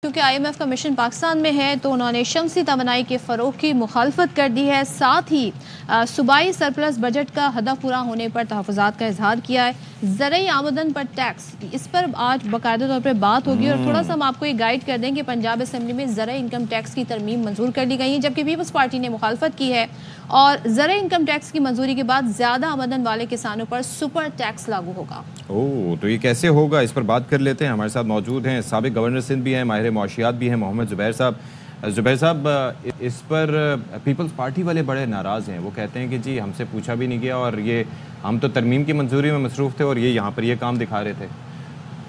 کیونکہ IMF کا mission Pakistan میں ہے تو انہوں نے شمسی توانائی کے فروغ کی مخالفت کر دی ہے، ساتھ ہی صوبائی سرپلس بجٹ کا ہدف پورا ہونے پر تحفظات کا اظہار کیا ہے۔ زرعی آمدن پر ٹیکس، اس پر آج باقاعدہ طور پر بات ہوگی، اور تھوڑا سا ہم آپ کو یہ گائیڈ کر دیں کہ پنجاب اسمبلی میں زرعی انکم ٹیکس کی ترمیم منظور کر لی گئی ہے، جبکہ پیپلز پارٹی نے مخالفت کی ہے، اور زرعی انکم ٹیکس کی منظوری کے بعد زیادہ آمدن والے کسانوں پر سپر ٹیکس لاگو ہوگا۔ تو یہ کیسے ہوگا، اس پر بات کر لیتے ہیں۔ ہمارے ساتھ موجود ہیں سابق گورنر سندھ بھی ہیں، ماہر معاشیات بھی ہیں، محمد زبیر صاحب۔ زبیر صاحب، اس پر پیپلز پارٹی والے بڑے ناراض ہیں، وہ کہتے ہیں کہ جی ہم سے پوچھا بھی نہیں گیا، اور یہ ہم تو ترمیم کی منظوری میں مصروف تھے اور یہ یہاں پر یہ کام دکھا رہے تھے،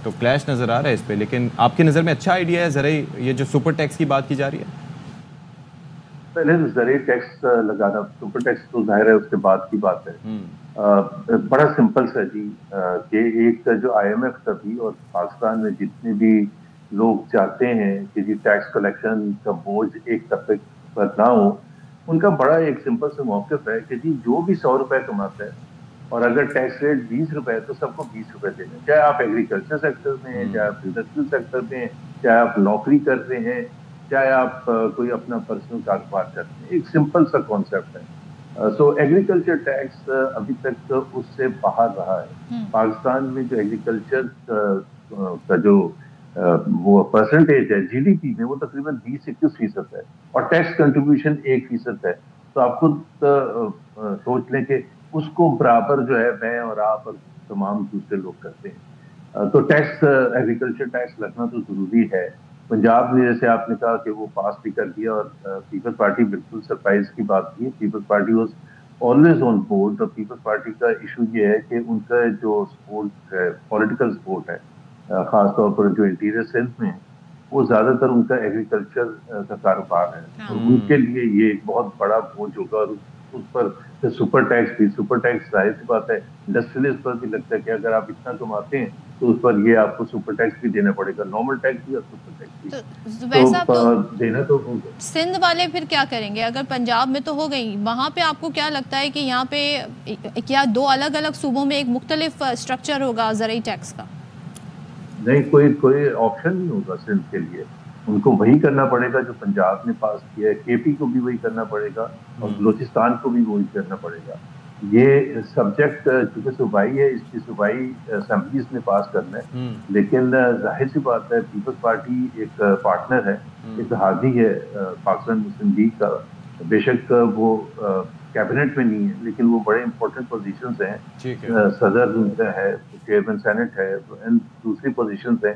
تو کلیش نظر آ رہا ہے اس پہ۔ لیکن آپ کی نظر میں اچھا آئیڈیا ہے زرعی یہ جو سپر ٹیکس کی بات کی جا رہی ہے؟ پہلے زرعی ٹیکس لگانا، سپر ٹیکس تو ظاہر ہے اس کے بعد کی بات ہے۔ بڑا سمپل سا جی، کہ ایک جو IMF کا بھی اور پاکستان میں جتنے بھی لوگ چاہتے ہیں کہ جی ٹیکس کلیکشن کا بوجھ ایک طبقے پر نہ ہو، ان کا بڑا ایک سمپل سے موقف ہے کہ جی جو بھی 100 روپے کماتا ہے اور اگر ٹیکس ریٹ 20 روپے ہے تو سب کو 20 روپے دینا ہے، چاہے آپ ایگریکلچر سیکٹر میں ہیں، چاہے آپ انڈسٹریل سیکٹر میں ہیں، چاہے آپ نوکری کرتے ہیں، چاہے آپ کوئی اپنا پرسنل کاروبار کرتے ہیں۔ ایک سمپل سا کانسیپٹ ہے۔ سو ایگریکلچر ٹیکس ابھی تک اس سے باہر رہا ہے۔ پاکستان میں جو ایگریکلچر کا جو وہ پرسنٹیج ہے GDP میں، وہ تقریباً 20-21% ہے، اور ٹیکس کنٹریبیوشن 1% ہے۔ تو آپ خود سوچ لیں کہ اس کو برابر جو ہے میں اور آپ اور تمام دوسرے لوگ کرتے ہیں۔ تو ٹیکس، ایگریکلچر ٹیکس لگنا تو ضروری ہے۔ پنجاب نے جیسے آپ نے کہا کہ وہ پاس بھی کر دیا، اور پیپلز پارٹی بالکل سرپرائز کی بات کی ہے۔ Peoples Party was always on board, اور پیپلز پارٹی کا ایشو یہ ہے کہ ان کا جو سپورٹ ہے، پولیٹیکل سپورٹ ہے، خاص طور پر جو انٹیریئر سندھ میں ہے، وہ زیادہ تر ان کا ایگریکلچر کا کاروبار ہے، اور ان کے لیے یہ ایک بہت بڑا بوجھ ہوگا۔ اور اس پر سپر ٹیکس ظاہر سی بات ہے انڈسٹریلسٹ پر بھی لگتا ہے کہ اگر آپ اتنا کماتے ہیں تو اس پر یہ آپ کو سپر ٹیکس بھی دینا پڑے گا، نارمل ٹیکس بھی اور سپر ٹیکس بھی، تو دینا تو ہوگا۔ سندھ والے پھر کیا کریں گے؟ اگر پنجاب میں تو ہو گئی، وہاں پہ آپ کو کیا لگتا ہے کہ یہاں پہ کیا دو الگ الگ صوبوں میں ایک مختلف اسٹرکچر ہوگا زرعی ٹیکس کا؟ نہیں، کوئی آپشن نہیں ہوگا سندھ کے لیے۔ ان کو وہی کرنا پڑے گا جو پنجاب نے پاس کیا ہے، KP کو بھی وہی کرنا پڑے گا، اور بلوچستان کو بھی وہی کرنا پڑے گا۔ یہ سبجیکٹ چونکہ صوبائی ہے، اس کی صوبائی اسمبلیز نے پاس کرنا ہے، لیکن ظاہر سی بات ہے پیپلز پارٹی ایک پارٹنر ہے، اتحادی ہے پاکستان مسلم لیگ کا۔ بے شک وہ کیبنٹ میں نہیں ہے، لیکن وہ بڑے امپورٹنٹ پوزیشنز ہیں، صدر ان کا ہے، چیئرمین سینٹ ہے، دوسری پوزیشنز ہیں۔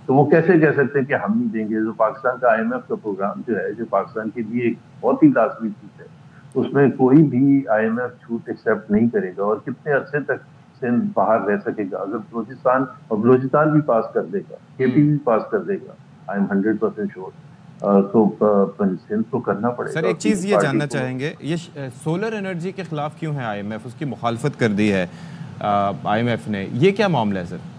تو وہ کیسے کہہ سکتے ہیں کہ ہم نہیں دیں گے؟ جو پاکستان کا IMF کا پروگرام جو ہے، جو پاکستان کے لیے ایک بہت ہی لازمی چیز ہے، اس میں کوئی بھی IMF چھوٹ ایکسیپٹ نہیں کرے گا، اور کتنے عرصے تک سندھ باہر رہ سکے گا؟ اگر بلوچستان بھی پاس کر دے گا، KP بھی پاس کر دے گا، I am 100% sure، تو سندھ کو کرنا پڑے گا۔ سر ایک چیز یہ جاننا چاہیں گے، یہ سولر انرجی کے خلاف کیوں ہے IMF؟ اس کی مخالفت کر دی ہے IMF نے، یہ کیا معاملہ ہے سر؟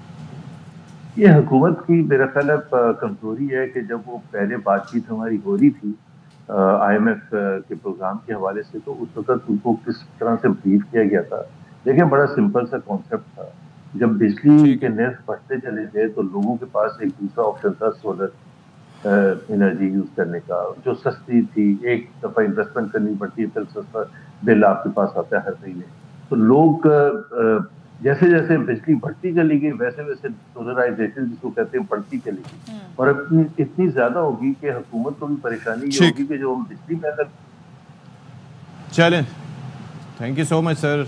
یہ حکومت کی میرا خیال ہے کمزوری ہے کہ جب وہ پہلے بات چیت ہماری ہو رہی تھی IMF کے پروگرام کے حوالے سے، تو اس وقت ان کو کس طرح سے بریف کیا گیا تھا؟ دیکھیں، بڑا سمپل سا کانسیپٹ تھا۔ جب بجلی کے نرخ بڑھتے چلے تھے تو لوگوں کے پاس ایک دوسرا آپشن تھا سولر انرجی یوز کرنے کا، جو سستی تھی، ایک دفعہ انویسٹمنٹ کرنی پڑتی ہے، پھر سستا بل آپ کے پاس آتا ہے ہر مہینے۔ تو لوگ جیسے جیسے بجلی بڑھتی چلی گئی، ویسے ویسے سولرائزیشن جس کو کہتے ہیں بڑھتی چلی گئی، اور اب اتنی زیادہ ہوگی کہ حکومت کو بھی پریشانی یہ ہوگی کہ جو ہم بجلی میں چلیں، thank you so much sir.